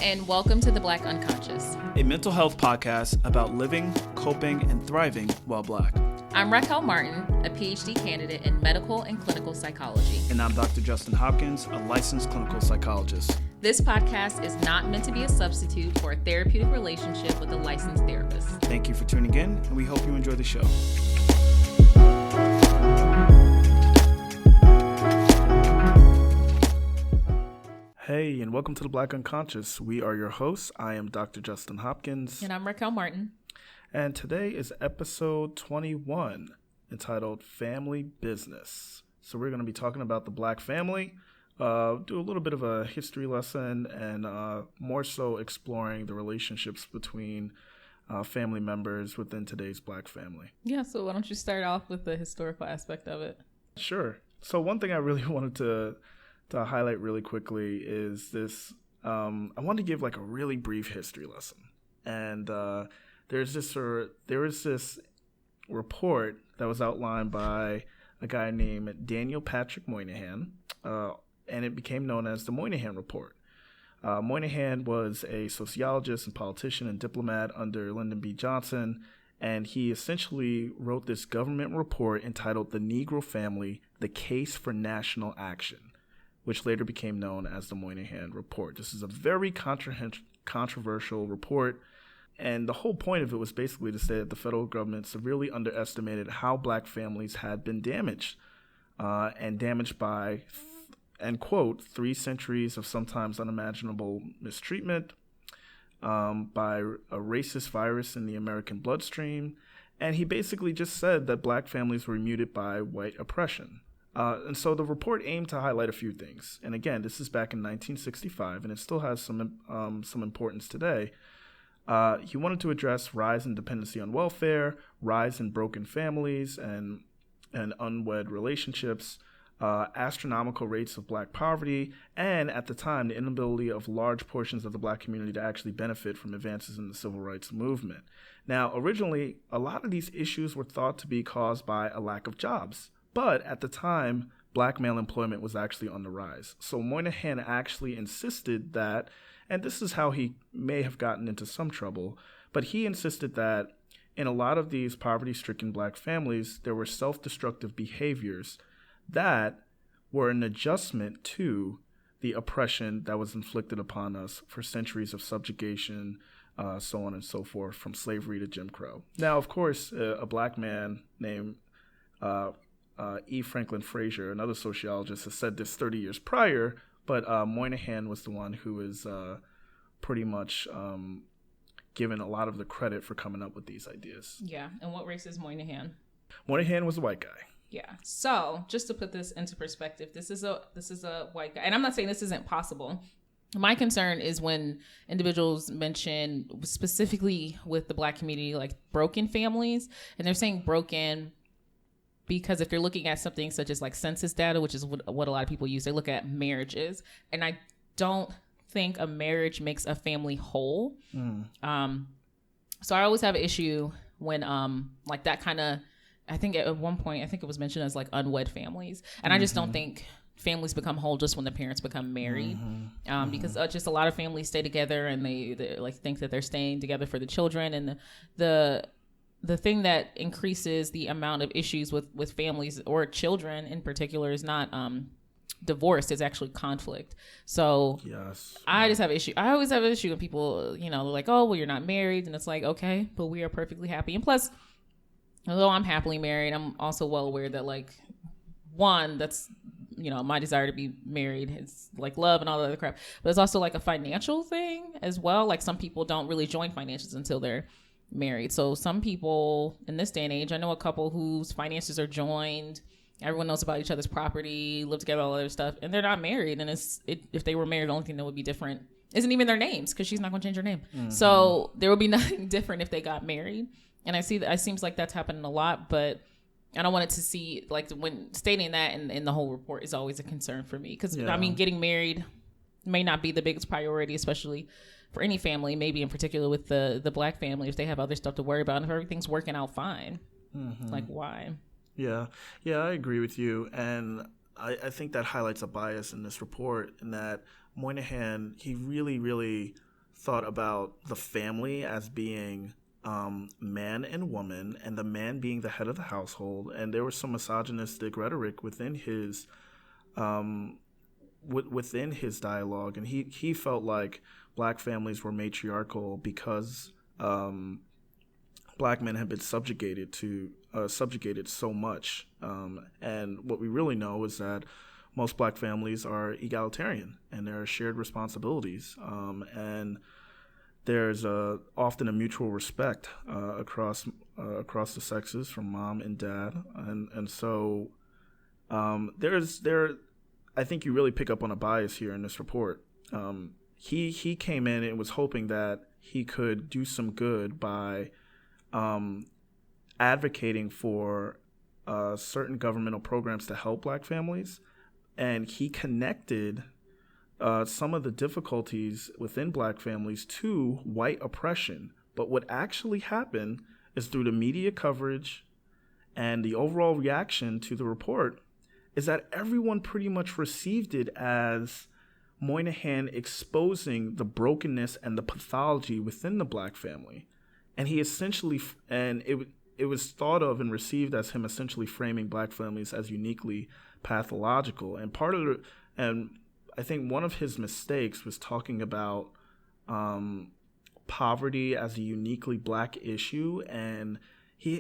and welcome to The Black Unconscious, a mental health podcast about living, coping, and thriving while Black. I'm Raquel Martin, a PhD candidate in medical and clinical psychology. And I'm Dr. Justin Hopkins, a licensed clinical psychologist. This podcast is not meant to be a substitute for a therapeutic relationship with a licensed therapist. Thank you for tuning in, and we hope you enjoy the show. Hey, and welcome to The Black Unconscious. We are your hosts. I am Dr. Justin Hopkins. And I'm Raquel Martin. And today is episode 21, entitled Family Business. So we're going to be talking about the Black family, do a little bit of a history lesson, and more so exploring the relationships between family members within today's Black family. Yeah, so why don't you start off with the historical aspect of it? Sure. So one thing I really wanted to highlight really quickly is this. I wanted to give like a really brief history lesson. And there was this report that was outlined by a guy named Daniel Patrick Moynihan, and it became known as the Moynihan Report. Moynihan was a sociologist and politician and diplomat under Lyndon B. Johnson, and he essentially wrote this government report entitled The Negro Family, The Case for National Action, which later became known as the Moynihan Report. This is a very controversial report, and the whole point of it was basically to say that the federal government severely underestimated how Black families had been damaged, and damaged by, end quote, 3 centuries of sometimes unimaginable mistreatment, by a racist virus in the American bloodstream, and he basically just said that Black families were muted by white oppression. And so the report aimed to highlight a few things. And again, this is back in 1965, and it still has some importance today. He wanted to address rise in dependency on welfare, rise in broken families and unwed relationships, astronomical rates of Black poverty, and at the time, the inability of large portions of the Black community to actually benefit from advances in the civil rights movement. Now, originally, a lot of these issues were thought to be caused by a lack of jobs. But at the time, Black male employment was actually on the rise. So Moynihan actually insisted that, and this is how he may have gotten into some trouble, but he insisted that in a lot of these poverty-stricken Black families, there were self-destructive behaviors that were an adjustment to the oppression that was inflicted upon us for centuries of subjugation, so on and so forth, from slavery to Jim Crow. Now, of course, a Black man named E. Franklin Frazier, another sociologist, has said this 30 years prior, but Moynihan was the one who is pretty much given a lot of the credit for coming up with these ideas. Yeah, and what race is Moynihan? Moynihan was a white guy. Yeah, so just to put this into perspective, this is a white guy, and I'm not saying this isn't possible. My concern is when individuals mention, specifically with the Black community, like broken families, and they're saying broken because if you're looking at something such as like census data, which is what a lot of people use, they look at marriages. And I don't think a marriage makes a family whole. So I always have an issue when like that kind of, I think at one point, I think it was mentioned as like unwed families. And I just don't think families become whole just when the parents become married. Because just a lot of families stay together and they like think that they're staying together for the children. And the thing that increases the amount of issues with families or children in particular is not divorce, it's actually conflict. So yes, I just have an issue. I always have an issue when people, they're like, oh, well, you're not married. And it's like, okay, but we are perfectly happy. And plus, although I'm happily married, I'm also well aware that like, one, that's, my desire to be married. It's like love and all that other crap. But it's also like a financial thing as well. Like some people don't really join finances until they're married. So some people in this day and age, I know a couple whose finances are joined, everyone knows about each other's property, live together, all that other stuff, and they're not married. And if they were married, the only thing that would be different isn't even their names, because she's not going to change her name. So there would be nothing different if they got married. And I see that it seems like that's happening a lot, but I don't want it to see like when stating that in the whole report is always a concern for me, because I mean, getting married may not be the biggest priority, especially for any family, maybe in particular with the Black family, if they have other stuff to worry about, and if everything's working out fine, like why? Yeah, I agree with you. And I think that highlights a bias in this report, in that Moynihan, he really thought about the family as being man and woman, and the man being the head of the household, and there was some misogynistic rhetoric within his within his dialogue, and he felt like black families were matriarchal because black men have been subjugated so much, and what we really know is that most black families are egalitarian and there are shared responsibilities, and there's often a mutual respect across the sexes from mom and dad, and so I think you really pick up on a bias here in this report. He came in and was hoping that he could do some good by advocating for certain governmental programs to help black families, and he connected some of the difficulties within black families to white oppression. But what actually happened is through the media coverage and the overall reaction to the report is that everyone pretty much received it as Moynihan exposing the brokenness and the pathology within the black family. And he essentially, and it was thought of and received as him essentially framing black families as uniquely pathological. And I think one of his mistakes was talking about poverty as a uniquely black issue, and he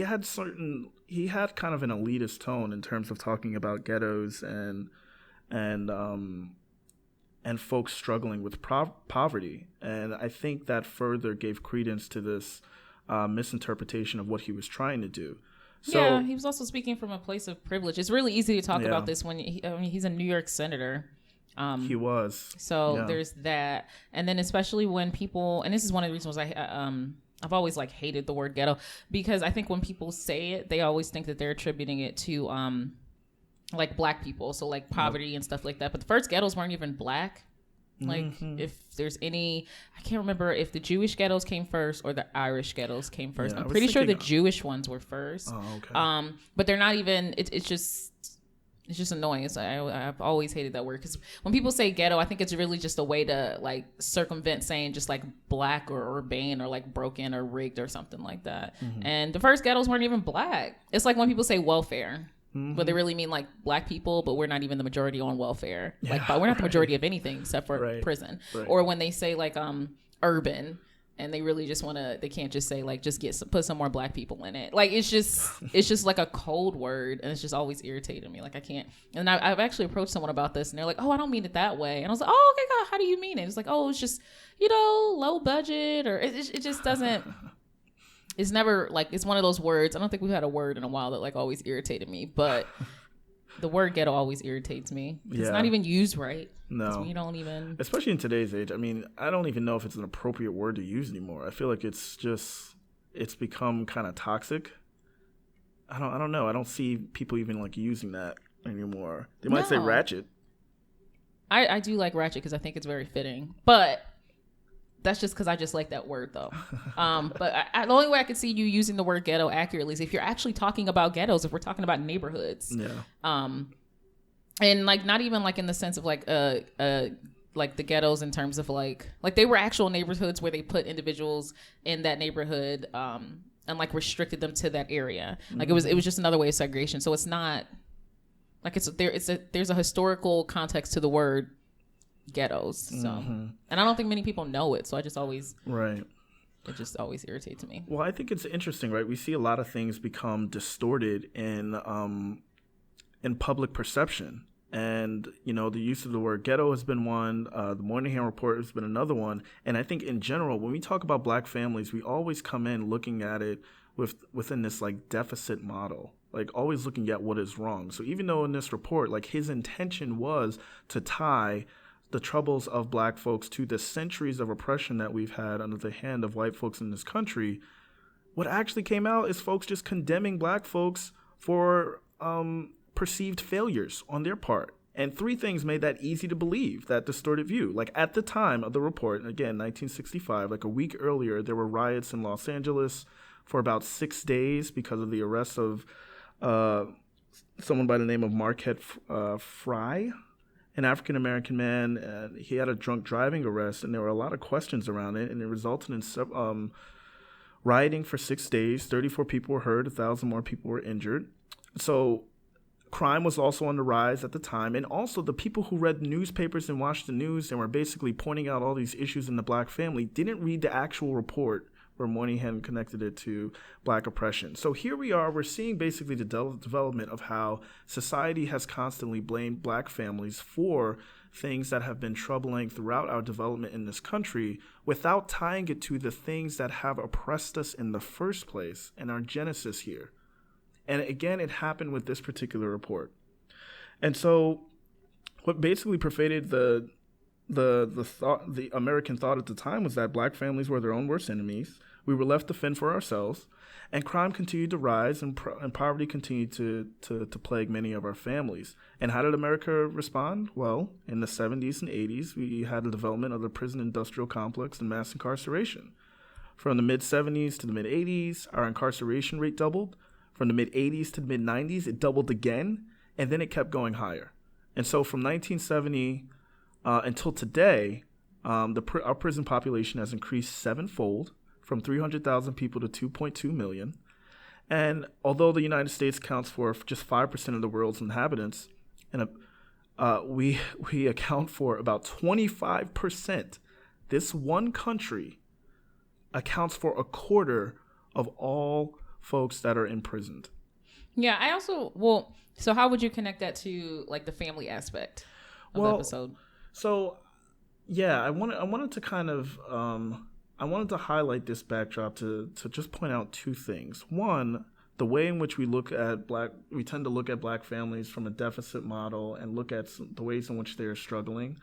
had kind of an elitist tone in terms of talking about ghettos and folks struggling with poverty, and I think that further gave credence to this misinterpretation of what he was trying to do. So, yeah, he was also speaking from a place of privilege. It's really easy to talk about this when he's a New York senator. He was. So there's that. And then especially when people, and this is one of the reasons I've always like hated the word ghetto, because I think when people say it, they always think that they're attributing it to like black people. So like poverty and stuff like that. But the first ghettos weren't even black. Like if there's any, I can't remember if the Jewish ghettos came first or the Irish ghettos came first. I'm pretty sure the Jewish ones were first. Oh, okay. But they're not even, it's just annoying. So I've always hated that word, because when people say ghetto, I think it's really just a way to like circumvent saying just like black or urbane or like broken or rigged or something like that. And the first ghettos weren't even black. It's like when people say welfare. But they really mean like black people, but we're not even the majority on welfare. Like, but we're not the majority of anything except for prison. Right. Or when they say like urban, and they really just they can't just say like just put some more black people in it. Like it's just like a cold word, and it's just always irritated me. Like I can't. And I've actually approached someone about this, and they're like, "Oh, I don't mean it that way." And I was like, "Oh, okay, God, how do you mean it?" It's like, "Oh, it's just low budget," or it just doesn't. It's never like, it's one of those words. I don't think we've had a word in a while that like always irritated me, but the word ghetto always irritates me. It's not even used right. No. We don't even. Especially in today's age. I mean, I don't even know if it's an appropriate word to use anymore. I feel like it's become kind of toxic. I don't know. I don't see people even like using that anymore. They might say ratchet. I do like ratchet because I think it's very fitting, but that's just because I just like that word, though. But the only way I could see you using the word ghetto accurately is if you're actually talking about ghettos, if we're talking about neighborhoods. Yeah. And like not even like in the sense of like like the ghettos in terms of like they were actual neighborhoods where they put individuals in that neighborhood and like restricted them to that area. Like it was just another way of segregation. So it's not like there's a historical context to the word ghettos. So and I don't think many people know it, so I just always it just always irritates me. Well, I think it's interesting, right? We see a lot of things become distorted in public perception, and the use of the word ghetto has been one. The Moynihan Report has been another one, and I think in general when we talk about black families, we always come in looking at it within this like deficit model, like always looking at what is wrong. So even though in this report, like his intention was to tie the troubles of black folks to the centuries of oppression that we've had under the hand of white folks in this country, what actually came out is folks just condemning black folks for perceived failures on their part. And three things made that easy to believe, that distorted view. Like at the time of the report, again, 1965, like a week earlier, there were riots in Los Angeles for about 6 days because of the arrest of someone by the name of Marquette Fry. an African-American man. He had a drunk driving arrest, and there were a lot of questions around it, and it resulted in rioting for 6 days. 34 people were hurt, 1,000 more people were injured. So crime was also on the rise at the time. And also the people who read newspapers and watched the news and were basically pointing out all these issues in the black family didn't read the actual report where Moynihan connected it to black oppression. So here we are, we're seeing basically the development of how society has constantly blamed black families for things that have been troubling throughout our development in this country without tying it to the things that have oppressed us in the first place and our genesis here. And again, it happened with this particular report. And so what basically pervaded the American thought at the time was that black families were their own worst enemies. We were left to fend for ourselves, and crime continued to rise, and poverty continued to plague many of our families. And how did America respond? Well, in the 70s and 80s, we had the development of the prison industrial complex and mass incarceration. From the mid-70s to the mid-80s, our incarceration rate doubled. From the mid-80s to the mid-90s, it doubled again, and then it kept going higher. And so from 1970 until today, our prison population has increased sevenfold, from 300,000 people to 2.2 million. And although the United States accounts for just 5% of the world's inhabitants, and we account for about 25%, this one country accounts for a quarter of all folks that are imprisoned. Yeah, I also, so how would you connect that to like the family aspect of the episode? So, yeah, I wanted to kind of, I wanted to highlight this backdrop to just point out two things. One, the way in which we tend to look at black families from a deficit model and look at the ways in which they are struggling.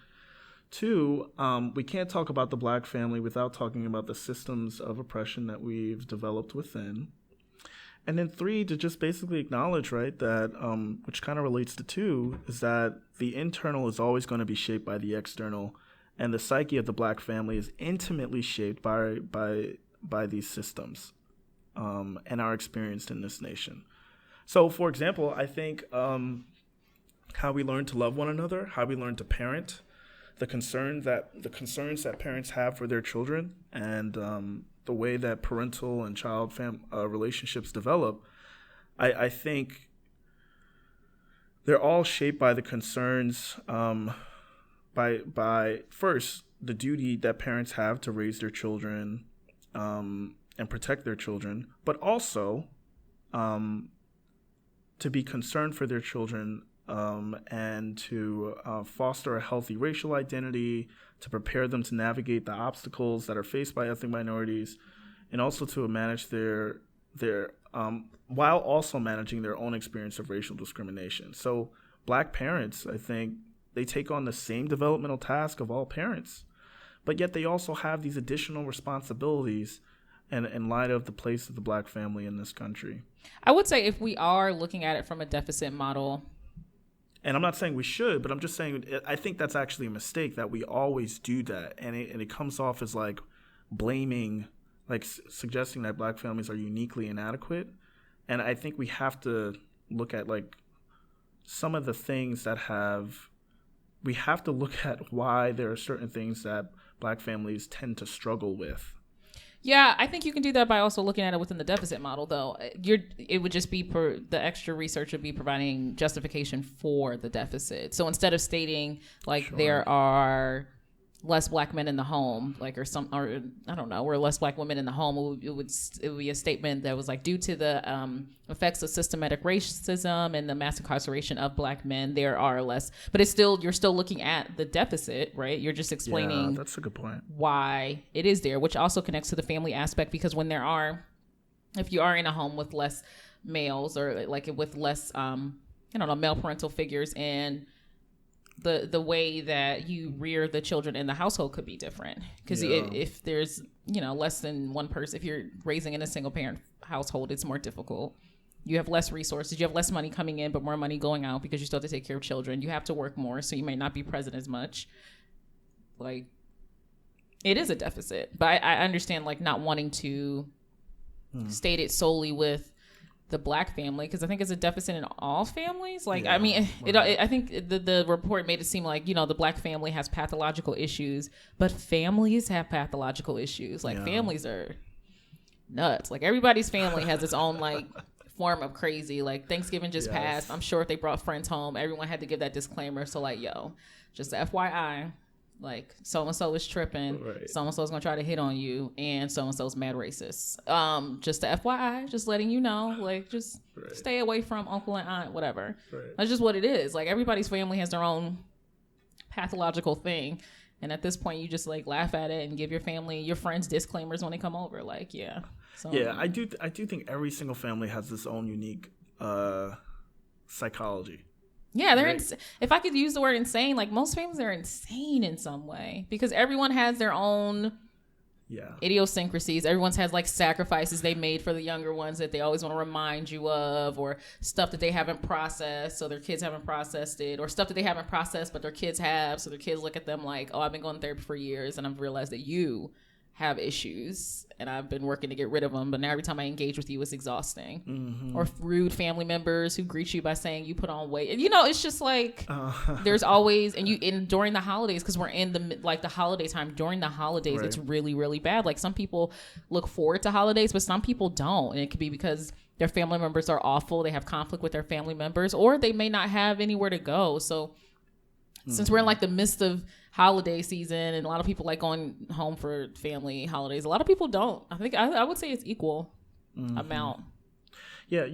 Two, we can't talk about the black family without talking about the systems of oppression that we've developed within. And then three, to just basically acknowledge, right, that, which kind of relates to two, is that the internal is always going to be shaped by the external, and the psyche of the black family is intimately shaped by these systems and are experienced in this nation. So, for example, I think how we learn to love one another, how we learn to parent, the concerns that parents have for their children, and the way that parental and child relationships develop, I think they're all shaped by the concerns, by first, the duty that parents have to raise their children and protect their children, but also to be concerned for their children and to foster a healthy racial identity, to prepare them to navigate the obstacles that are faced by ethnic minorities, and also to manage their while also managing their own experience of racial discrimination. So black parents, I think, they take on the same developmental task of all parents, but yet they also have these additional responsibilities in light of the place of the black family in this country. I would say if we are looking at it from a deficit model, and I'm not saying we should, but I'm just saying I think that's actually a mistake that we always do that. And it comes off as like blaming, like suggesting that black families are uniquely inadequate. And I think we have to look at like some of the things we have to look at why there are certain things that black families tend to struggle with. Yeah, I think you can do that by also looking at it within the deficit model, though. It would just be the extra research would be providing justification for the deficit. So instead of stating like there are less black men in the home, like or I don't know, or less black women in the home, it would be a statement that was like due to the effects of systematic racism and the mass incarceration of black men, there are less. But you're still looking at the deficit, right? You're just explaining that's a good point, why it is there, which also connects to the family aspect, because when if you are in a home with less males or like with less male parental figures, and the way that you rear the children in the household could be different, because if there's less than one person, if you're raising in a single parent household, it's more difficult. You have less resources, you have less money coming in but more money going out because you still have to take care of children. You have to work more, so you may not be present as much. Like, it is a deficit, but I understand like not wanting to state it solely with the Black family, because I think it's a deficit in all families. Like, Yeah, I mean, right. I think the report made it seem like, the Black family has pathological issues, but families have pathological issues. Like, Yeah. families are nuts. Like, everybody's family has its own, like, form of crazy. Like, Thanksgiving just Yes. passed. I'm sure if they brought friends home, everyone had to give that disclaimer. So, like, yo, just FYI, like, so-and-so is tripping. Right. So-and-so's going to try to hit on you. And so-and-so's mad racist. Just the FYI, just letting you know, like, just Right. stay away from uncle and aunt, whatever. Right. That's just what it is. Like, everybody's family has their own pathological thing. And at this point, you just, like, laugh at it and give your friends disclaimers when they come over. Like, yeah. So, Yeah, I do think every single family has its own unique psychology. yeah, they're Right. if I could use the word insane, like, most families are insane in some way because everyone has their own Yeah. idiosyncrasies. Everyone's has, like, sacrifices they made for the younger ones that they always want to remind you of, or stuff that they haven't processed, so their kids haven't processed it, or stuff that they haven't processed but their kids have, so their kids look at them like, oh, I've been going to therapy for years and I've realized that you have issues and I've been working to get rid of them, but now every time I engage with you, it's exhausting. Mm-hmm. Or rude family members who greet you by saying you put on weight. And, it's just like there's always, and during the holidays, because we're in the holiday time, during the holidays, Right. it's really, really bad. Like, some people look forward to holidays, but some people don't. And it could be because their family members are awful. They have conflict with their family members, or they may not have anywhere to go. So since we're in, like, the midst of holiday season and a lot of people like going home for family holidays, a lot of people don't. I think I would say it's equal amount. Yeah,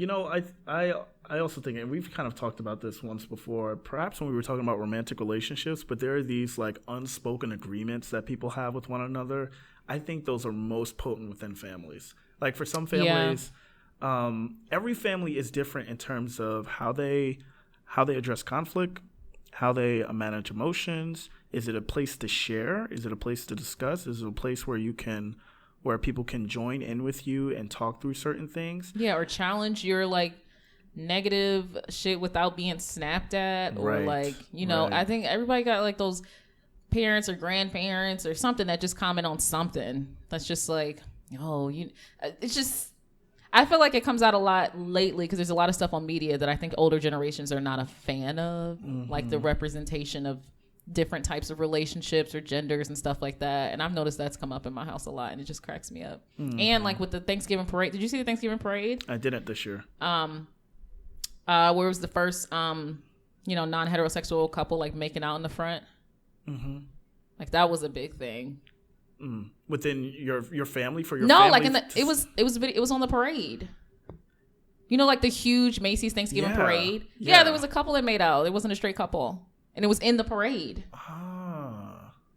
I also think, and we've kind of talked about this once before, perhaps when we were talking about romantic relationships, but there are these, like, unspoken agreements that people have with one another. I think those are most potent within families. Like, for some families, every family is different in terms of how they address conflict, how they manage emotions. Is it a place to share? Is it a place to discuss? Is it a place where people can join in with you and talk through certain things? Yeah, or challenge your, like, negative shit without being snapped at, or Right, like, right. I think everybody got, like, those parents or grandparents or something that just comment on something that's just like, oh, it's just, I feel like it comes out a lot lately because there's a lot of stuff on media that I think older generations are not a fan of, like the representation of different types of relationships or genders and stuff like that. And I've noticed that's come up in my house a lot, and it just cracks me up. And, like, with the Thanksgiving parade, did you see the Thanksgiving parade? I didn't this year. Where was the first, non-heterosexual couple, like, making out in the front? Mm-hmm. Like, that was a big thing. Within your family, for your no, family? like, it was on the parade. Like the huge Macy's Thanksgiving parade. Yeah, there was a couple that made out. It wasn't a straight couple, and it was in the parade.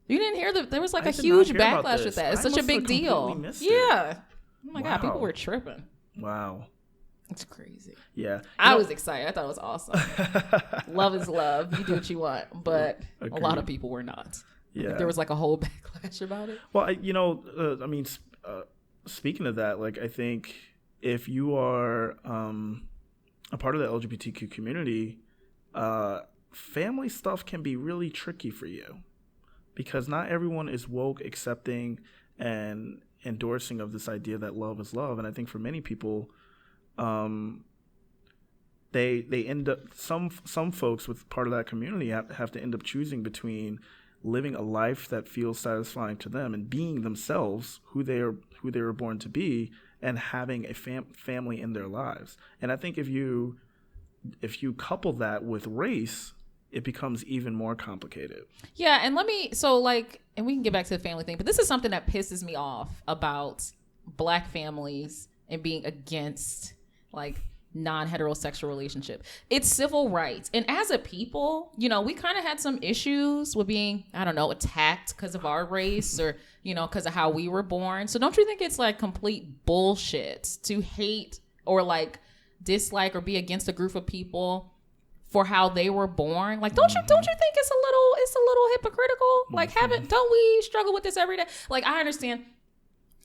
You didn't hear there was, like, a huge backlash with that. It's such a big deal. Yeah. Oh my God, people were tripping. Wow. It's crazy. Yeah. I was excited. I thought it was awesome. Love is love. You do what you want, but Agreed. a lot of people were not. Yeah. There was, like, a whole backlash about it. Well, speaking of that, like, I think if you are a part of the LGBTQ community, family stuff can be really tricky for you because not everyone is woke, accepting, and endorsing of this idea that love is love. And I think for many people, they end up, some folks with part of that community have to end up choosing between living a life that feels satisfying to them and being themselves, who they were born to be, and having a family in their lives. And I think if you couple that with race, it becomes even more complicated. Yeah, and and we can get back to the family thing, but this is something that pisses me off about Black families and being against, like, non-heterosexual relationship. It's civil rights. And as a people, we kind of had some issues with being, I don't know, attacked because of our race or, because of how we were born. So don't you think it's, like, complete bullshit to hate or, like, dislike or be against a group of people for how they were born? Like, don't you think it's a little hypocritical? Like, don't we struggle with this every day? Like, I understand.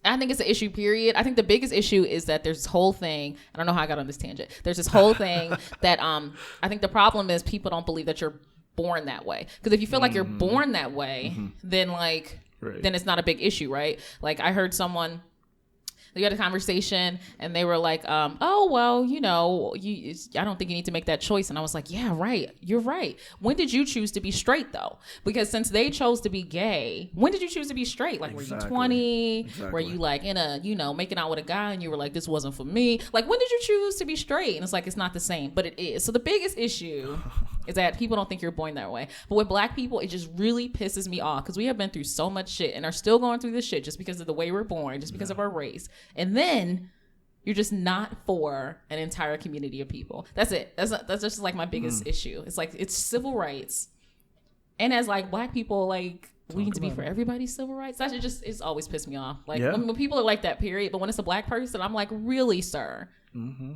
I think it's an issue, period. I think the biggest issue is that there's this whole thing. I don't know how I got on this tangent. There's this whole thing that I think the problem is people don't believe that you're born that way. Because if you feel like you're born that way, then, like, then it's not a big issue, right? Like, I heard someone They had a conversation and they were like, oh, well, you know, I don't think you need to make that choice. And I was like, yeah, right. You're right. When did you choose to be straight, though? Because since they chose to be gay, when did you choose to be straight? Like, were you 20? Exactly. Were you like in a, you know, making out with a guy and you were like, this wasn't for me? Like, when did you choose to be straight? And it's like, it's not the same, but it is. So the biggest issue is that people don't think you're born that way. But with Black people, it just really pisses me off because we have been through so much shit and are still going through this shit just because of the way we're born, just because of our race. And then you're just not for an entire community of people. That's it. That's just like my biggest issue. It's like, it's civil rights. And as like Black people, like, we need to be for everybody's civil rights. That's just, it's always pissed me off. Like when people are like that, period. But when it's a Black person, I'm like, really, sir?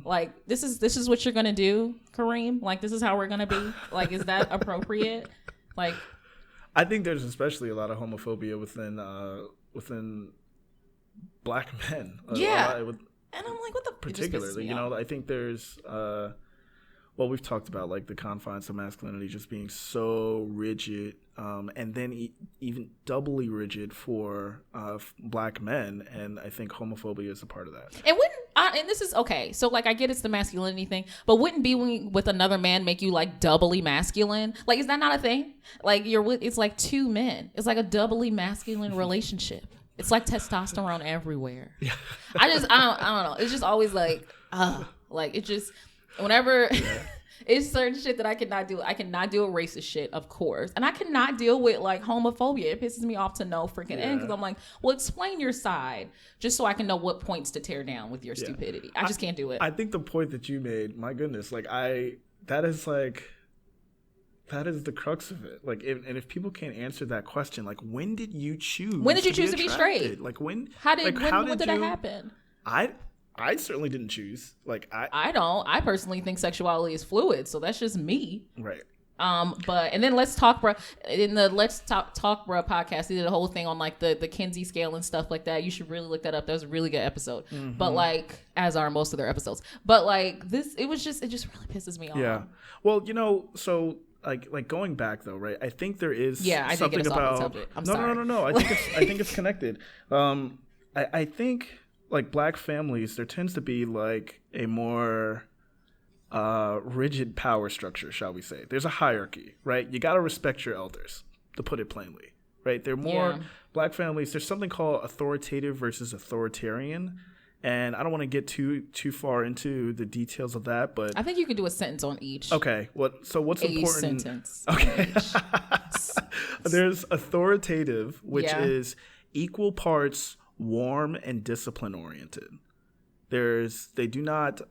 Like, this is what you're gonna do, Kareem? Like, this is how we're gonna be? Like, is that appropriate? Like, I think there's especially a lot of homophobia within Black men. And I'm like, what the? Particularly, you know, I think there's well, we've talked about like the confines of masculinity just being so rigid, and then even doubly rigid for Black men, and I think homophobia is a part of that. And and this is okay. So like, I get it's the masculinity thing, but wouldn't being with another man make you like doubly masculine? Like, is that not a thing? Like it's like two men. It's like a doubly masculine relationship. It's like testosterone everywhere. Yeah. I don't know. It's just always like, it just, whenever it's certain shit that I cannot do. I cannot deal with racist shit, of course. And I cannot deal with like homophobia. It pisses me off to no freaking end because I'm like, well, explain your side just so I can know what points to tear down with your stupidity. I just can't do it. I think the point that you made, my goodness, like that is the crux of it. Like, if people can't answer that question, like, when did you choose? When did you choose to be straight? Like, when? When did that happen? I certainly didn't choose. Like, I don't. I personally think sexuality is fluid, so that's just me. Right. And then Let's Talk Bruh, in the Let's Talk Bruh podcast, they did a whole thing on like the Kinsey scale and stuff like that. You should really look that up. That was a really good episode. But like, as are most of their episodes. But like it just really pisses me off. Yeah. Well, you know, so like going back though, right? I think there is something about. I'm sorry. No. I think it's connected. I think like Black families, there tends to be like a more rigid power structure, shall we say. There's a hierarchy, right? You got to respect your elders, to put it plainly, right? They're more Black families. There's something called authoritative versus authoritarian. And I don't want to get too far into the details of that, but I think you could do a sentence on each. Okay. What's important? Sentence. Okay. There's authoritative, which is equal parts warm and discipline oriented. They do not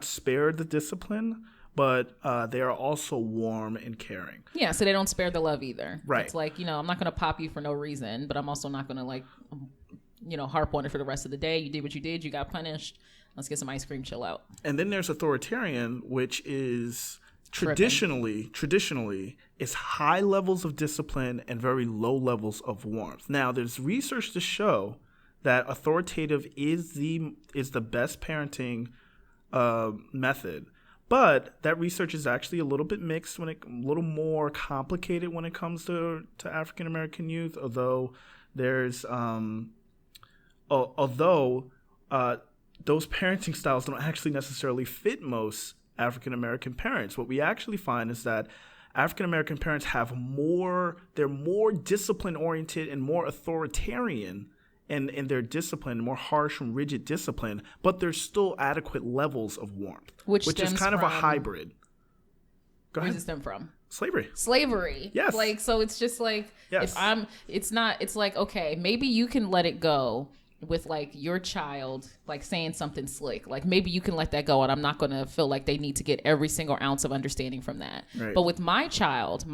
spare the discipline, but they are also warm and caring. Yeah, so they don't spare the love either. Right. It's like, you know, I'm not going to pop you for no reason, but I'm also not going to like, you know, harp on it for the rest of the day. You did what you did. You got punished. Let's get some ice cream. Chill out. And then there's authoritarian, which is traditionally is high levels of discipline and very low levels of warmth. Now, there's research to show that authoritative is the best parenting method, but that research is actually a little bit mixed, a little more complicated when it comes to African American youth. Although there's those parenting styles don't actually necessarily fit most African American parents. What we actually find is that African American parents they're more discipline oriented and more authoritarian in their discipline, more harsh and rigid discipline, but there's still adequate levels of warmth, which is kind of a hybrid. Go ahead. Where does it stem from? Slavery. Yes. Like, so it's just like, it's like, okay, maybe you can let it go with like your child, like saying something slick. Like maybe you can let that go and I'm not going to feel like they need to get every single ounce of understanding from that. Right. But with my child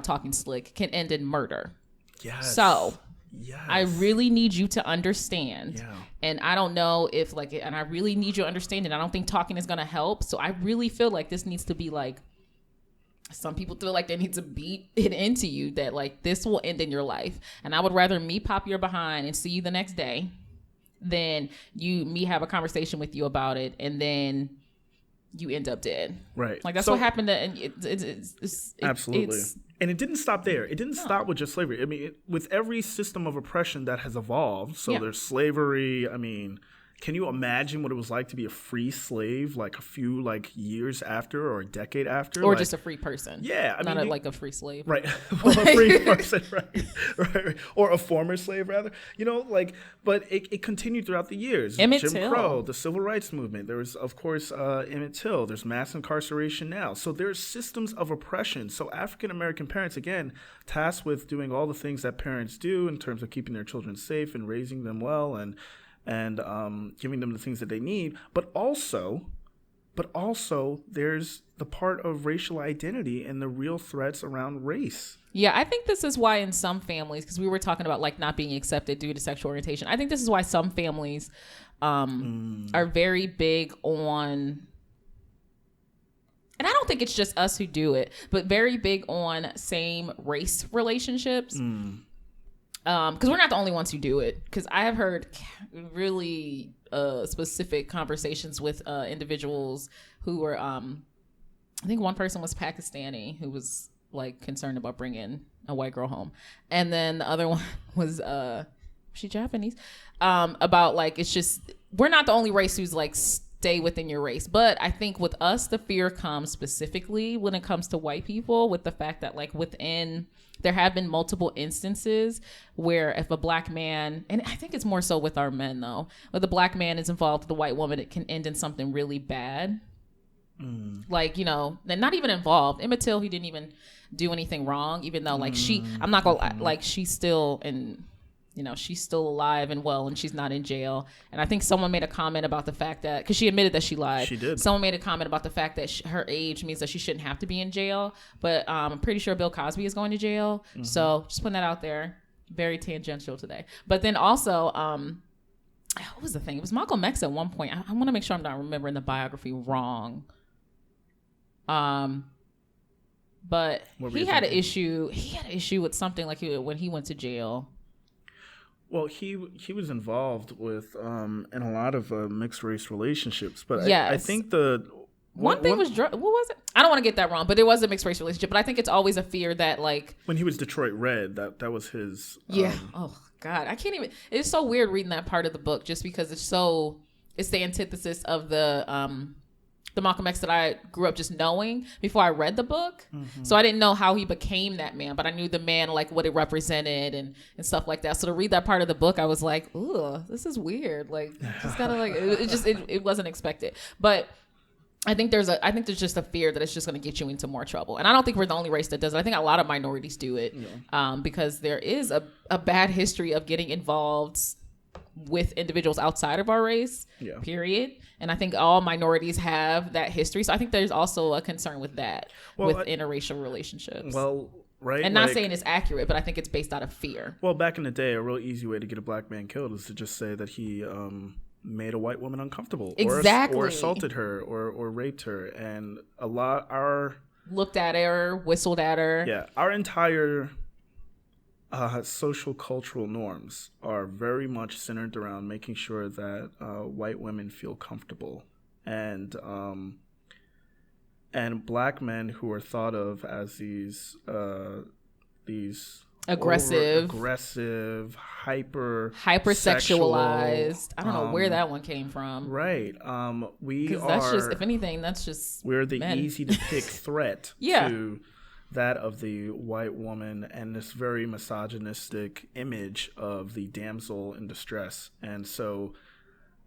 talking slick can end in murder. Yes. So yes. I really need you to understand. Yeah. And I don't know if and I really need you to understand it. I don't think talking is going to help. So I really feel like this needs to be like, some people feel like they need to beat it into you that like this will end in your life. And I would rather me pop your behind and see you the next day than me have a conversation with you about it and then you end up dead. Right. Like that's what happened to, and it's absolutely. And it didn't stop there. It didn't stop with just slavery. I mean, with every system of oppression that has evolved, so there's slavery. I mean, can you imagine what it was like to be a free slave like a few years after or a decade after? Or just a free person. Yeah. I mean, like a free slave. Right. Well, a free person, right. Or a former slave, rather. But it continued throughout the years. Emmett Jim Till. Crow, the Civil Rights Movement. There was, of course, Emmett Till. There's mass incarceration now. So there's systems of oppression. So African-American parents, again, tasked with doing all the things that parents do in terms of keeping their children safe and raising them well and giving them the things that they need, but also there's the part of racial identity and the real threats around race. Yeah, I think this is why in some families, because we were talking about not being accepted due to sexual orientation, I think this is why some families are very big on, and I don't think it's just us who do it, but very big on same race relationships. Because we're not the only ones who do it. Because I have heard really specific conversations with individuals who were, I think one person was Pakistani who was concerned about bringing a white girl home, and then the other one was she Japanese, about it's just we're not the only race who's stay within your race. But I think with us, the fear comes specifically when it comes to white people with the fact that within, there have been multiple instances where if a black man, and I think it's more so with our men though, when the black man is involved with the white woman, it can end in something really bad. And not even involved. Emmett Till, he didn't even do anything wrong, even though I'm not gonna she's still in, she's still alive and well, and she's not in jail. And I think someone made a comment about the fact that, because she admitted that she lied. She did. Someone made a comment about the fact that her age means that she shouldn't have to be in jail. But I'm pretty sure Bill Cosby is going to jail. Mm-hmm. So just putting that out there. Very tangential today. But then also, what was the thing? It was Malcolm X at one point. I want to make sure I'm not remembering the biography wrong. But he had an issue. He had an issue with something when he went to jail. Well, he was involved with in a lot of mixed race relationships, but yes. I think the one thing was what was it? I don't want to get that wrong, but it was a mixed race relationship. But I think it's always a fear that when he was Detroit Red, that was his. Yeah. Oh God, I can't even. It's so weird reading that part of the book just because it's the antithesis of the Malcolm X that I grew up just knowing before I read the book. Mm-hmm. So I didn't know how he became that man, but I knew the man, what it represented and stuff like that. So to read that part of the book, I was like, ooh, this is weird. Just kind of it wasn't expected. But I think there's just a fear that it's just going to get you into more trouble. And I don't think we're the only race that does it. I think a lot of minorities do it because there is a bad history of getting involved with individuals outside of our race, period. And I think all minorities have that history. So I think there's also a concern with that, with interracial relationships. Well, right. And not saying it's accurate, but I think it's based out of fear. Well, back in the day, a real easy way to get a black man killed is to just say that he made a white woman uncomfortable. Exactly. Or assaulted her or raped her. And looked at her, whistled at her. Yeah. Our entire social cultural norms are very much centered around making sure that white women feel comfortable, and black men who are thought of as these aggressive, hypersexualized. I don't know where that one came from. Right. That's just, if anything, we're the men. Easy to pick threat to that of the white woman and this very misogynistic image of the damsel in distress. And so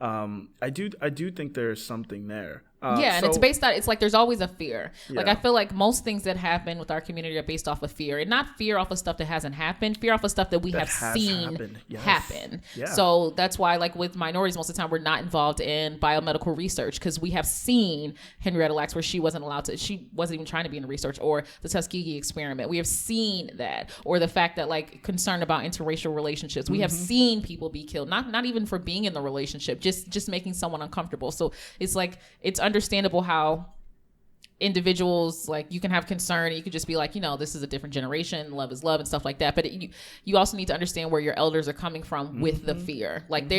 I do think there's something there. And it's based on, it's there's always a fear. I feel like most things that happen with our community are based off of fear, and not fear off of stuff that hasn't happened, fear off of stuff that we have seen happen. Yeah. So that's why with minorities, most of the time we're not involved in biomedical research because we have seen Henrietta Lacks where she wasn't even trying to be in the research, or the Tuskegee experiment. We have seen that, or the fact that concern about interracial relationships. We have seen people be killed, not even for being in the relationship, just making someone uncomfortable. So it's it's understandable how individuals, like, you can have concern, you could just be like, this is a different generation, love is love and stuff like that, but you also need to understand where your elders are coming from with the fear. Like,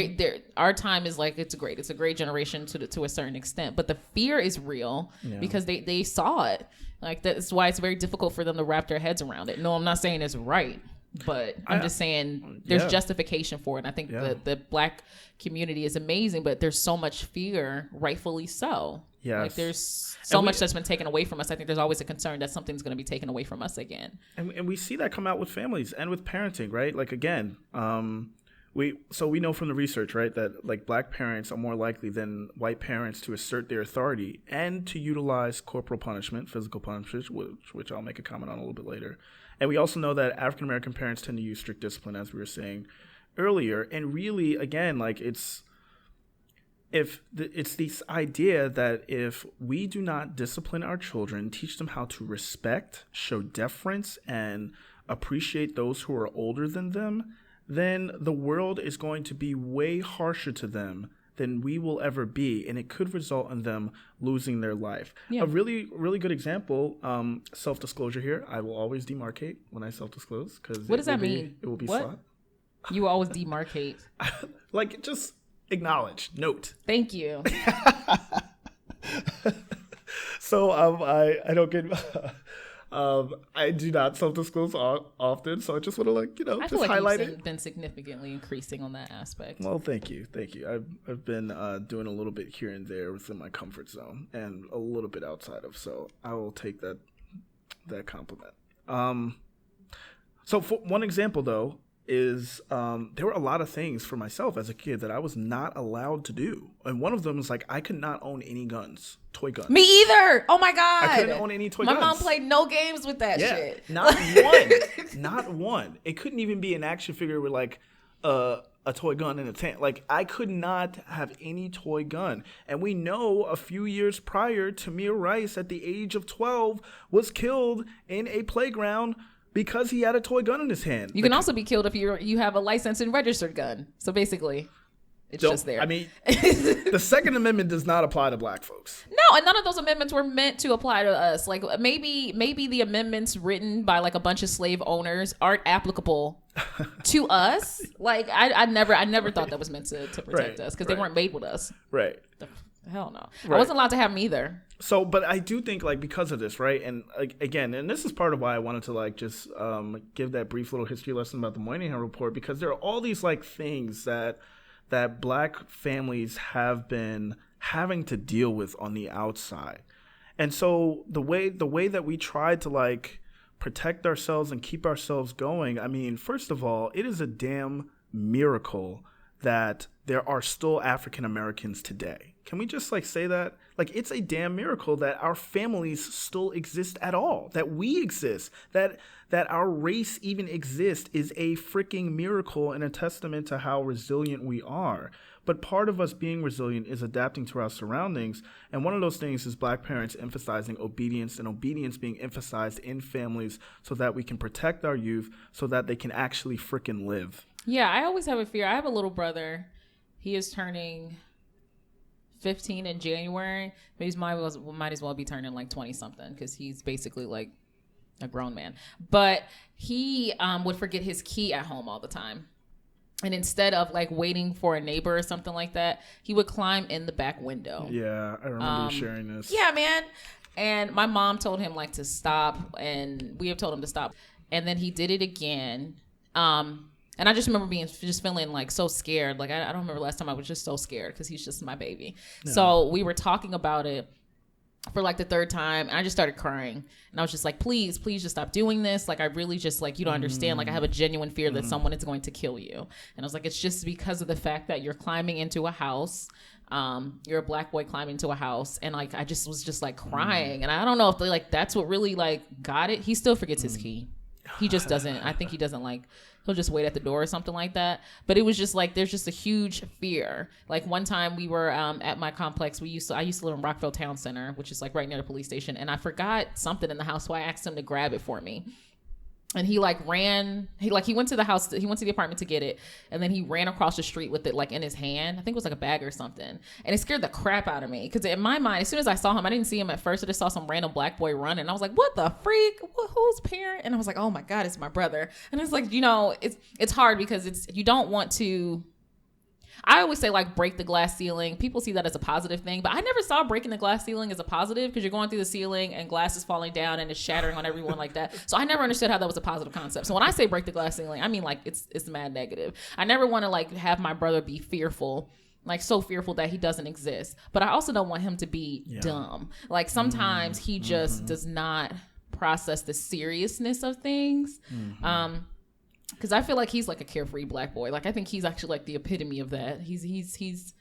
our time is like, it's a great generation to a certain extent, but the fear is real because they saw it. Like, that's why it's very difficult for them to wrap their heads around it. No, I'm not saying it's right, but I'm just saying there's justification for it. And I think the Black community is amazing, but there's so much fear, rightfully so. Yes. Like, there's so much that's been taken away from us. I think there's always a concern that something's going to be taken away from us again. And we see that come out with families and with parenting, right? Like, again, we know from the research, right, that like Black parents are more likely than white parents to assert their authority and to utilize corporal punishment, physical punishment, which I'll make a comment on a little bit later. And we also know that African American parents tend to use strict discipline, as we were saying earlier. And really, again, like, it's this idea that if we do not discipline our children, teach them how to respect, show deference, and appreciate those who are older than them, then the world is going to be way harsher to them than we will ever be, and it could result in them losing their life. Yeah. A really, really good example, self-disclosure here. I will always demarcate when I self-disclose. What does that mean? It will be what? sought. You will always demarcate. Like, just acknowledge, note. Thank you. So I don't get... I do not self-disclose often, so I just want to I just highlight it. You've been significantly increasing on that aspect. Well, thank you. I've been doing a little bit here and there within my comfort zone and a little bit outside of, so I will take that compliment. So for one example though is there were a lot of things for myself as a kid that I was not allowed to do, and one of them is like I could not own any guns. Toy guns. Me either. Oh my God. I couldn't own any toy guns. My mom played no games with that shit. Not one. Not one. It couldn't even be an action figure with like a toy gun and a tank. Like, I could not have any toy gun. And we know a few years prior, Tamir Rice at the age of 12 was killed in a playground because he had a toy gun in his hand. You can also be killed if you have a licensed and registered gun. So basically, it's just there. I mean, the Second Amendment does not apply to Black folks. No, and none of those amendments were meant to apply to us. Like, maybe the amendments written by like a bunch of slave owners aren't applicable to us. Like, I never thought that was meant to protect us because they weren't made with us. Right. Hell no. Right. I wasn't allowed to have them either. So, but I do think, like, because of this, right, and again, and this is part of why I wanted to, like, just give that brief little history lesson about the Moynihan Report, because there are all these, like, things that Black families have been having to deal with on the outside. And so the way that we try to, like, protect ourselves and keep ourselves going, I mean, first of all, it is a damn miracle that there are still African Americans today. Can we just like say that? Like, it's a damn miracle that our families still exist at all, that we exist, that our race even exists is a freaking miracle and a testament to how resilient we are. But part of us being resilient is adapting to our surroundings. And one of those things is Black parents emphasizing obedience, and obedience being emphasized in families so that we can protect our youth so that they can actually freaking live. Yeah, I always have a fear. I have a little brother. He is turning 15 in January, but he might as well be turning like 20 something because he's basically like a grown man. But he would forget his key at home all the time. And instead of like waiting for a neighbor or something like that, he would climb in the back window. Yeah, I remember you sharing this. Yeah, man. And my mom told him like to stop, and we have told him to stop. And then he did it again. And I just remember feeling like so scared. Like, I don't remember last time I was just so scared because he's just my baby. Yeah. So we were talking about it for like the third time, and I just started crying. And I was just like, please just stop doing this. Like, I really just like, you don't understand. Like, I have a genuine fear that someone is going to kill you. And I was like, it's just because of the fact that you're climbing into a house. You're a Black boy climbing into a house. And like, I just was just like crying. And I don't know if they, like, that's what really like got it. He still forgets his key. He just doesn't. I think he doesn't like, he'll just wait at the door or something like that. But it was just like, there's just a huge fear. Like, one time we were at my complex. I used to live in Rockville Town Center, which is like right near the police station. And I forgot something in the house, so I asked him to grab it for me. And he like ran, he went to the house, he went to the apartment to get it. And then he ran across the street with it like in his hand. I think it was like a bag or something. And it scared the crap out of me. Because in my mind, as soon as I saw him, I didn't see him at first. I just saw some random black boy run. And I was like, what the freak? Who's parent? And I was like, oh my God, it's my brother. And it's like, you know, it's hard because you don't want to. I always say like break the glass ceiling. People see that as a positive thing, but I never saw breaking the glass ceiling as a positive because you're going through the ceiling and glass is falling down and it's shattering on everyone like that. So I never understood how that was a positive concept. So when I say break the glass ceiling, I mean like it's mad negative. I never want to like have my brother be fearful, like so fearful that he doesn't exist. But I also don't want him to be dumb. Like sometimes he just does not process the seriousness of things. Because I feel like he's like a carefree black boy. Like I think he's actually like the epitome of that. He's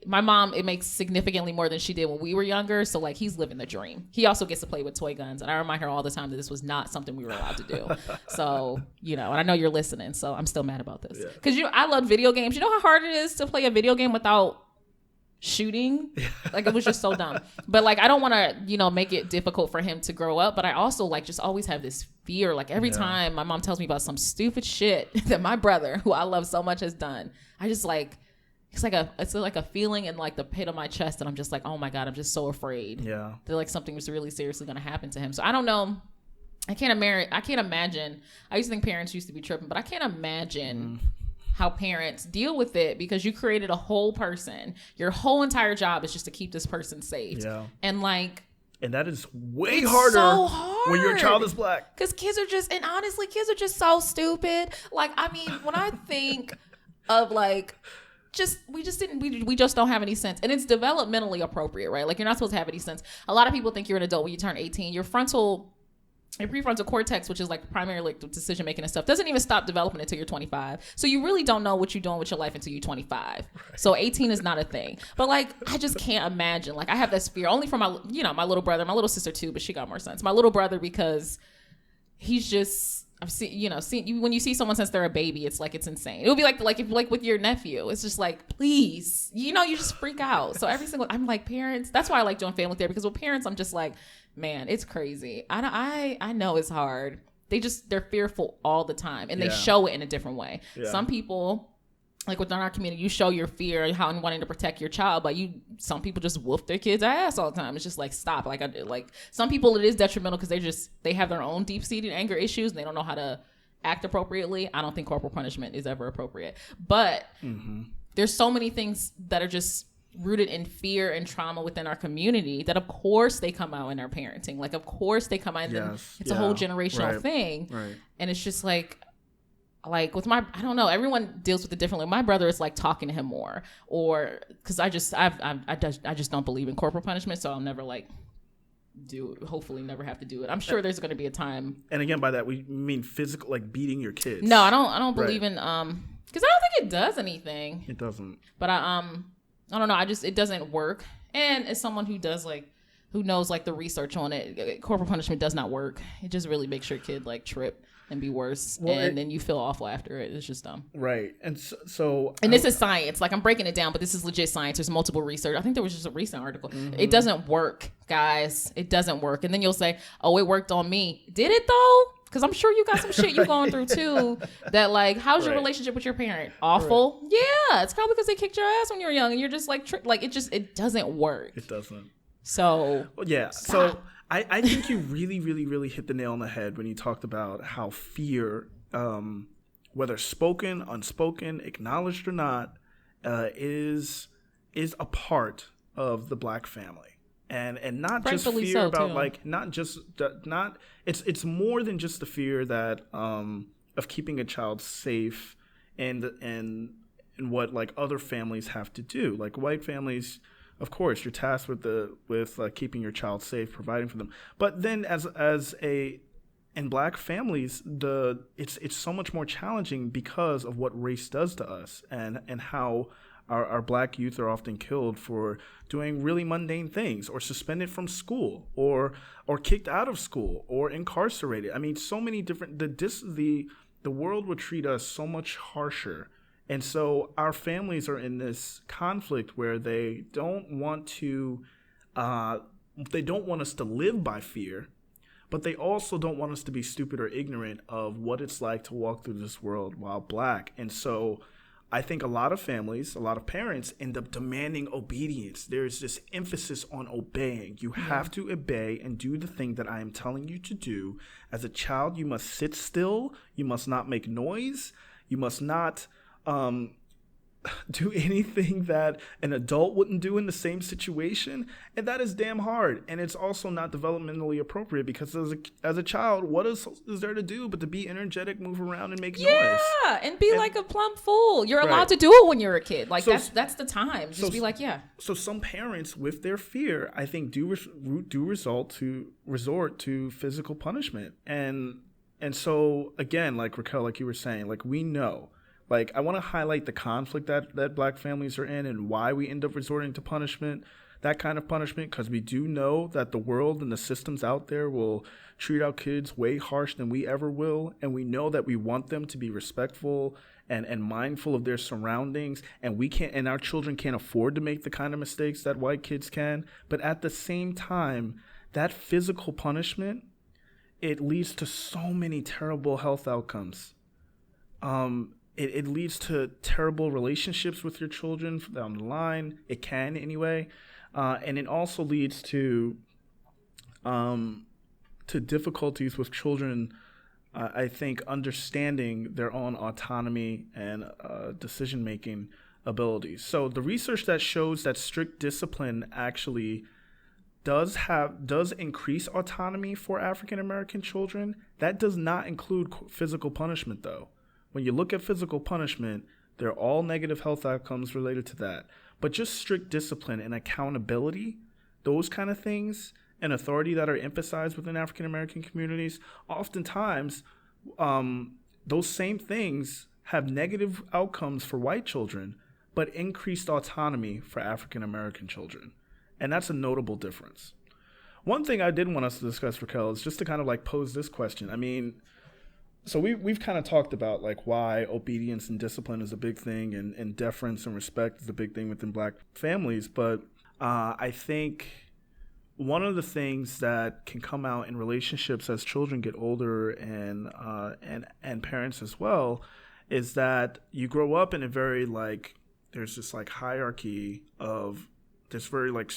my mom, it makes significantly more than she did when we were younger. So like he's living the dream. He also gets to play with toy guns. And I remind her all the time that this was not something we were allowed to do. So, you know, and I know you're listening. So I'm still mad about this. Because I love video games. You know how hard it is to play a video game without shooting? Like it was just so dumb. But like I don't want to, you know, make it difficult for him to grow up. But I also like just always have this fear. Like every time my mom tells me about some stupid shit that my brother, who I love so much, has done, I just like it's like a feeling in like the pit of my chest and I'm just like, oh my God, I'm just so afraid that like something was really seriously going to happen to him. So I don't know. I can't imagine. I used to think parents used to be tripping, but I can't imagine how parents deal with it because you created a whole person. Your whole entire job is just to keep this person safe. Yeah. And like, and that is way harder so hard when your child is black. Because kids are just so stupid. Like, I mean, when I think of like, we just don't have any sense. And it's developmentally appropriate, right? Like you're not supposed to have any sense. A lot of people think you're an adult when you turn 18. Your prefrontal cortex, which is like primary like decision making and stuff, doesn't even stop developing until you're 25. So you really don't know what you're doing with your life until you're 25. Right. So 18 is not a thing. But like I just can't imagine. Like I have this fear only for my little brother, my little sister too, but she got more sense. My little brother, because he's just, I've seen when you see someone since they're a baby, it's like it's insane. It would be like with your nephew. It's just like, please, you just freak out. So I'm like, parents, that's why I like doing family therapy, because with parents I'm just like, man, it's crazy. I know it's hard. They're fearful all the time and they show it in a different way. Yeah. Some people, like within our community, you show your fear and how and wanting to protect your child, but some people just woof their kids' ass all the time. It's just like, stop. Like some people it is detrimental because they have their own deep-seated anger issues and they don't know how to act appropriately. I don't think corporal punishment is ever appropriate. But there's so many things that are just rooted in fear and trauma within our community that of course they come out in our parenting. Like of course they come out and it's a whole generational thing. Right. And it's just like with I don't know, everyone deals with it differently. My brother is like talking to him more, or because I just don't believe in corporal punishment, so I'll never like hopefully never have to do it. I'm sure there's going to be a time. And again, by that we mean physical, like beating your kids. No, I don't believe in because I don't think it does anything. It doesn't. But I don't know. It doesn't work. And as someone who knows like the research on it, corporal punishment does not work. It just really makes your kid like trip and be worse. And then you feel awful after it. It's just dumb. Right. And so and this is science. Like I'm breaking it down, but this is legit science. There's multiple research. I think there was just a recent article. It doesn't work, guys. It doesn't work. And then you'll say, oh, it worked on me. Did it though? Because I'm sure you got some shit you're going through too. That like, how's your relationship with your parent? Awful. Right. Yeah, it's probably because they kicked your ass when you were young, and you're just like, it doesn't work. It doesn't. So yeah. Stop. So I think you really, really, really hit the nail on the head when you talked about how fear, whether spoken, unspoken, acknowledged or not, is a part of the Black family. And not just fear about like it's more than just the fear that of keeping a child safe and what like other families have to do. Like white families, of course, you're tasked with keeping your child safe, providing for them. But then in Black families, it's so much more challenging because of what race does to us and how our Black youth are often killed for doing really mundane things, or suspended from school, or kicked out of school, or incarcerated. I mean, so many different. The world would treat us so much harsher, and so our families are in this conflict where they don't want us to live by fear, but they also don't want us to be stupid or ignorant of what it's like to walk through this world while Black. And so I think a lot of families, a lot of parents end up demanding obedience. There's this emphasis on obeying. You have to obey and do the thing that I am telling you to do. As a child, you must sit still. You must not make noise. You must not do anything that an adult wouldn't do in the same situation. And that is damn hard. And it's also not developmentally appropriate because as a child, what is there to do but to be energetic, move around, and make noise? Yeah, and be like a plump fool. You're allowed to do it when you're a kid. Like, so, that's the time. Just be like, yeah. So some parents, with their fear, I think do resort to physical punishment. And so, again, like Raquel, like you were saying, like we know. Like, I want to highlight the conflict that Black families are in and why we end up resorting to punishment, that kind of punishment, because we do know that the world and the systems out there will treat our kids way harsh than we ever will. And we know that we want them to be respectful and mindful of their surroundings. And our children can't afford to make the kind of mistakes that white kids can. But at the same time, that physical punishment, it leads to so many terrible health outcomes. It leads to terrible relationships with your children down the line. It can anyway. And it also leads to difficulties with children, I think, understanding their own autonomy and decision-making abilities. So the research that shows that strict discipline actually does increase autonomy for African-American children. That does not include physical punishment, though. When you look at physical punishment, there are all negative health outcomes related to that. But just strict discipline and accountability, those kind of things, and authority that are emphasized within African-American communities, oftentimes those same things have negative outcomes for white children, but increased autonomy for African-American children. And that's a notable difference. One thing I did want us to discuss, Raquel, is just to kind of like pose this question. I mean, so we've kind of talked about like why obedience and discipline is a big thing and deference and respect is a big thing within Black families. But I think one of the things that can come out in relationships as children get older and parents as well is that you grow up in a very like there's this like hierarchy of this very like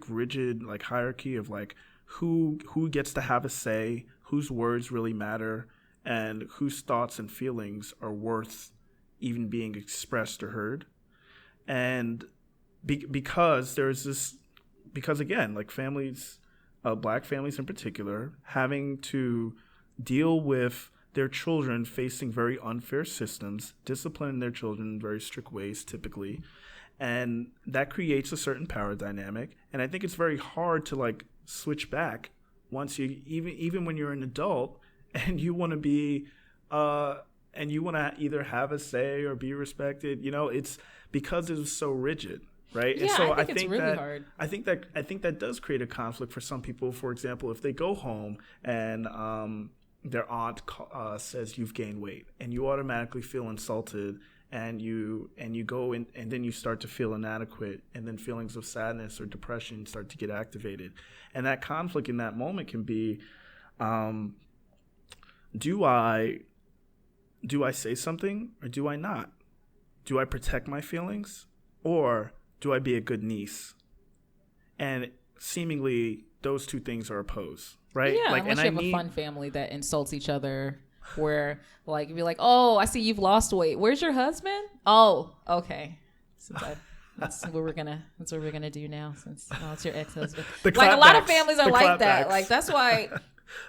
rigid like hierarchy of like who gets to have a say, whose words really matter, and whose thoughts and feelings are worth even being expressed or heard. And because again, like families, Black families in particular, having to deal with their children facing very unfair systems, disciplining their children in very strict ways typically, and that creates a certain power dynamic. And I think it's very hard to like switch back once you even when you're an adult and you want to be and you want to either have a say or be respected. You know, it's because it's so rigid, right? Yeah, and so I think it's really hard. I think that does create a conflict for some people. For example, if they go home and their aunt says you've gained weight, and you automatically feel insulted, and you go in, and then you start to feel inadequate, and then feelings of sadness or depression start to get activated, and that conflict in that moment can be, do I say something or do I not? Do I protect my feelings or do I be a good niece? And seemingly those two things are opposed, right? Yeah, like, unless you have a fun family that insults each other, where like you'd be like, oh, I see you've lost weight. Where's your husband? Oh, okay. That's what we're gonna do now, since it's your ex-husband. Like a lot of families are like that. Like that's why.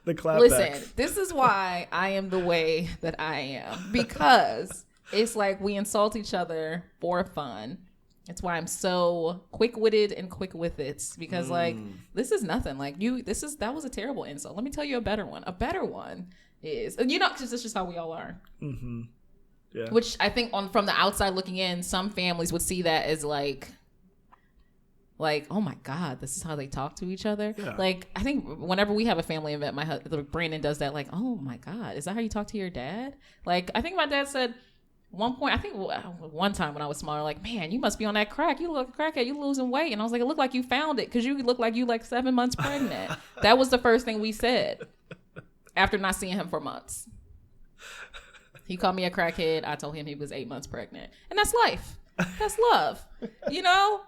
Listen, this is why I am the way that I am, because it's like we insult each other for fun. It's why I'm so quick-witted and quick with it, because like this is nothing. Like that was a terrible insult. Let me tell you a better one. A better one is, because it's just how we all are. Mm-hmm. Yeah. Which I think from the outside looking in, some families would see that as like, oh my God, this is how they talk to each other. Yeah. Like, I think whenever we have a family event, Brandon does that. Like, oh my God, is that how you talk to your dad? Like, I think my dad said one time when I was smaller, like, man, you must be on that crack. You look like a crackhead. You losing weight. And I was like, it looked like you found it because you look like you like 7 months pregnant. That was the first thing we said. after not seeing him for months. He called me a crackhead. I told him he was 8 months pregnant. And that's life. That's love. You know?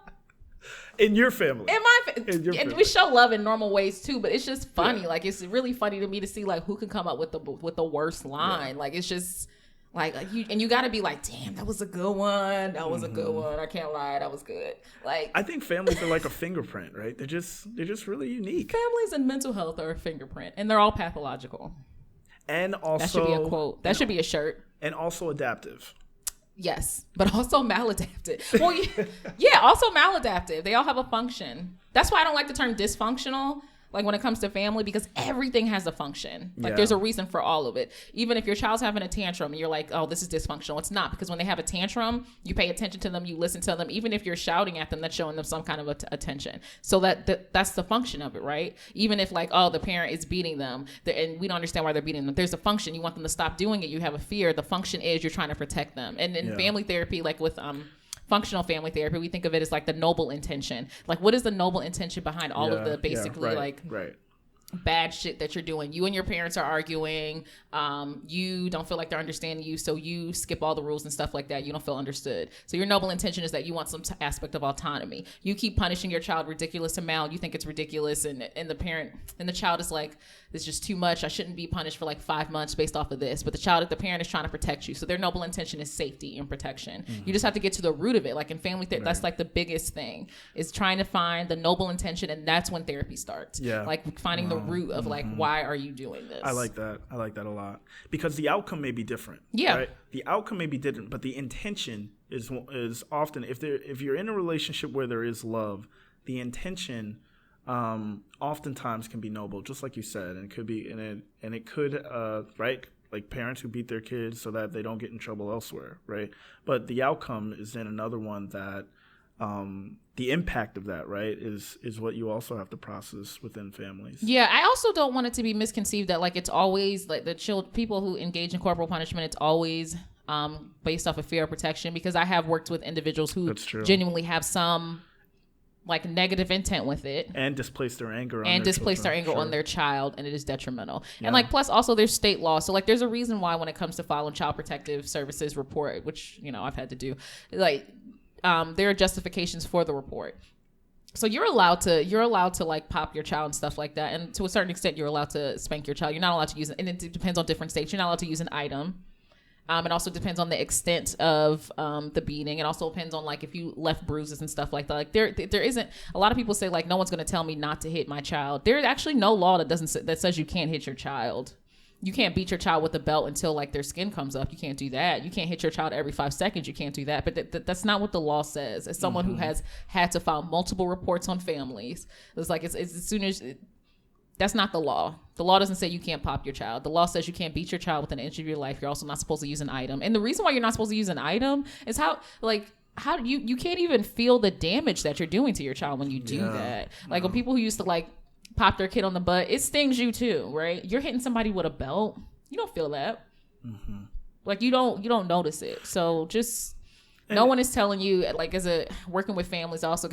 In your family. In my family. And we show love in normal ways too, but it's just funny. Like, it's really funny to me to see like who can come up with the worst line. Like, it's just like you got to be like, damn, that was a good one. That was a good one. I can't lie, that was good. Like, I think families are like a fingerprint, right? They're just really unique. Families and mental health are a fingerprint, and they're all pathological. And also, that should be a quote. That should be a shirt. And also adaptive. Yes, but also maladaptive. Well, yeah, also maladaptive. They all have a function. That's why I don't like the term dysfunctional, like when it comes to family, because everything has a function. Like there's a reason for all of it. Even if your child's having a tantrum and you're like, oh, this is dysfunctional. It's not, because when they have a tantrum, you pay attention to them, you listen to them. Even if you're shouting at them, that's showing them some kind of attention. So that's the function of it, right? Even if like, oh, the parent is beating them and we don't understand why they're beating them. There's a function. You want them to stop doing it. You have a fear. The function is you're trying to protect them. And in family therapy, like with functional family therapy, we think of it as like the noble intention. Like, what is the noble intention behind all of the basically bad shit that you're doing? You and your parents are arguing. You don't feel like they're understanding you, so you skip all the rules and stuff like that. You don't feel understood. So your noble intention is that you want some aspect of autonomy. You keep punishing your child ridiculous amount. You think it's ridiculous, and the child is like, this is just too much. I shouldn't be punished for like 5 months based off of this. But the parent is trying to protect you. So their noble intention is safety and protection. Mm-hmm. You just have to get to the root of it. Like in family therapy, that's like the biggest thing, is trying to find the noble intention, and that's when therapy starts. Yeah. Like finding the root of like, why are you doing this? I like that a lot, because the outcome may be different. Yeah. Right? The outcome may be different, but the intention is often, if you're in a relationship where there is love, the intention oftentimes can be noble, just like you said, and it could be right, like parents who beat their kids so that they don't get in trouble elsewhere, right? But the outcome is then another one that the impact of that, right, is what you also have to process within families. Yeah, I also don't want it to be misconceived that like it's always like people who engage in corporal punishment, it's always based off of fear of protection, because I have worked with individuals who genuinely have some like negative intent with it, and displace their anger on their child, and it is detrimental. Yeah. And like, plus also there's state law, so like there's a reason why when it comes to filing child protective services report, which I've had to do, like there are justifications for the report. So you're allowed to like pop your child and stuff like that, and to a certain extent you're allowed to spank your child. You're not allowed to use it, and it depends on different states. You're not allowed to use an item. It also depends on the extent of the beating. It also depends on like if you left bruises and stuff like that. Like there isn't, a lot of people say like no one's going to tell me not to hit my child. There's actually no law that says you can't hit your child. You can't beat your child with a belt until like their skin comes up. You can't do that. You can't hit your child every 5 seconds. You can't do that. But that's not what the law says. As someone who has had to file multiple reports on families, it's like it's as soon as that's not the law. The law doesn't say you can't pop your child. The law says you can't beat your child within an inch of your life. You're also not supposed to use an item. And the reason why you're not supposed to use an item is how do you can't even feel the damage that you're doing to your child when you do that. Like when people who used to like pop their kid on the butt, it stings you too, right? You're hitting somebody with a belt. You don't feel that. Mm-hmm. Like you don't notice it. So just no one is telling you, like working with families also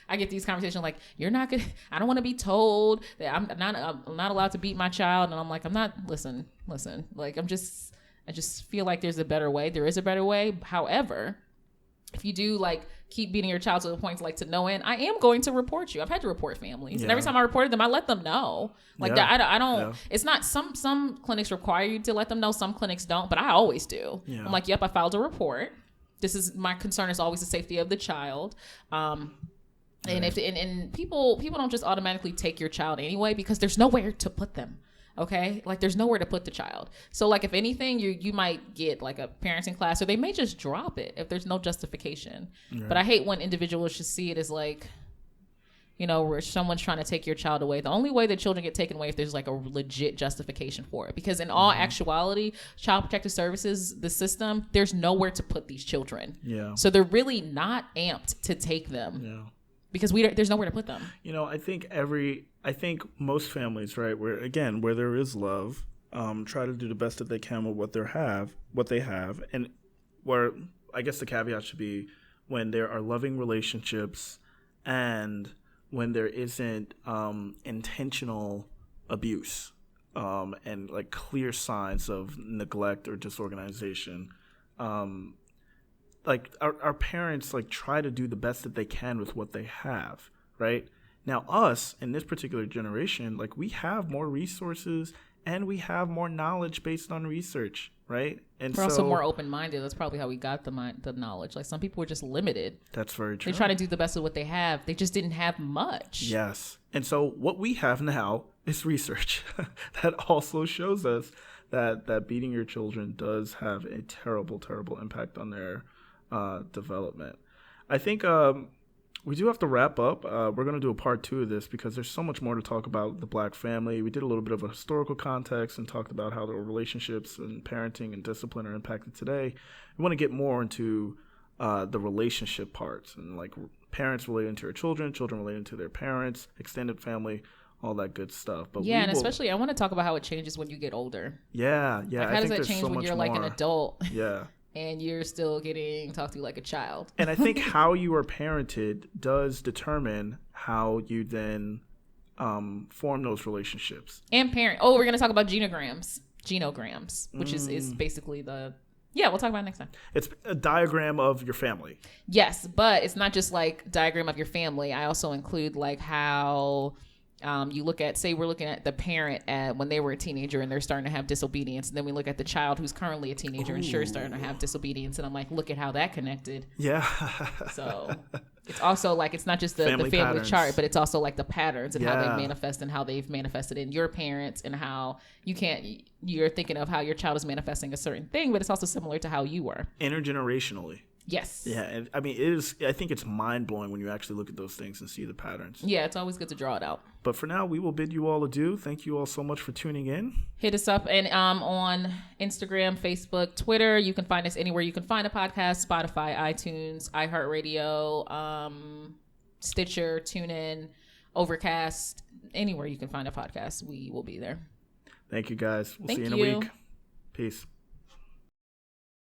I get these conversations like, you're not gonna, I don't want to be told that I'm not allowed to beat my child. And I'm like, I'm not, listen, like I just feel like there's a better way. There is a better way. However, if you do like keep beating your child to the point like to no end, I am going to report you. I've had to report families, and every time I reported them, I let them know. Like that, I don't. Yeah. It's not some clinics require you to let them know. Some clinics don't, but I always do. Yeah. I'm like, yep, I filed a report. This is my concern is always the safety of the child. And if people don't just automatically take your child anyway, because there's nowhere to put them. Okay, like there's nowhere to put the child. So like if anything, you might get like a parenting class, or they may just drop it if there's no justification. Right. But I hate when individuals should see it as like, where someone's trying to take your child away. The only way that children get taken away if there's like a legit justification for it. Because in all actuality, Child Protective Services, the system, there's nowhere to put these children. Yeah. So they're really not amped to take them. Yeah. Because there's nowhere to put them. I think most families, right, where there is love, try to do the best that they can with what they have, and where I guess the caveat should be when there are loving relationships and when there isn't intentional abuse. and like clear signs of neglect or disorganization. Like our parents like try to do the best that they can with what they have, right? Now us in this particular generation, like we have more resources and we have more knowledge based on research, right? And we're also more open-minded. That's probably how we got the knowledge. Like some people were just limited. That's very true. They try to do the best of what they have. They just didn't have much. Yes. And so what we have now is research that also shows us that beating your children does have a terrible, terrible impact on their development. I think we do have to wrap up. We're going to do a part 2 of this because there's so much more to talk about the Black family. We did a little bit of a historical context and talked about how the relationships and parenting and discipline are impacted today. We want to get more into the relationship parts and like parents relating to their children, children relating to their parents, extended family, all that good stuff. But yeah, and especially I want to talk about how it changes when you get older. Yeah. Like how does that change when you're like an adult? Yeah. And you're still getting talked to like a child. And I think how you are parented does determine how you then form those relationships. And parent. Oh, we're going to talk about genograms, which is basically we'll talk about it next time. It's a diagram of your family. Yes, but it's not just like diagram of your family. I also include like how you look at, say we're looking at the parent when they were a teenager and they're starting to have disobedience. And then we look at the child who's currently a teenager and sure starting to have disobedience. And I'm like, look at how that connected. Yeah. So it's also like, it's not just the family chart, but it's also like the patterns and how they manifest and how they've manifested in your parents and how you're thinking of how your child is manifesting a certain thing, but it's also similar to how you were. Intergenerationally. Yes. Yeah, and I mean, I think it's mind-blowing when you actually look at those things and see the patterns. Yeah, it's always good to draw it out. But for now, we will bid you all adieu. Thank you all so much for tuning in. Hit us up and on Instagram, Facebook, Twitter. You can find us anywhere you can find a podcast: Spotify, iTunes, iHeartRadio, Stitcher, TuneIn, Overcast. Anywhere you can find a podcast, we will be there. Thank you, guys. We'll see you in a week. Peace.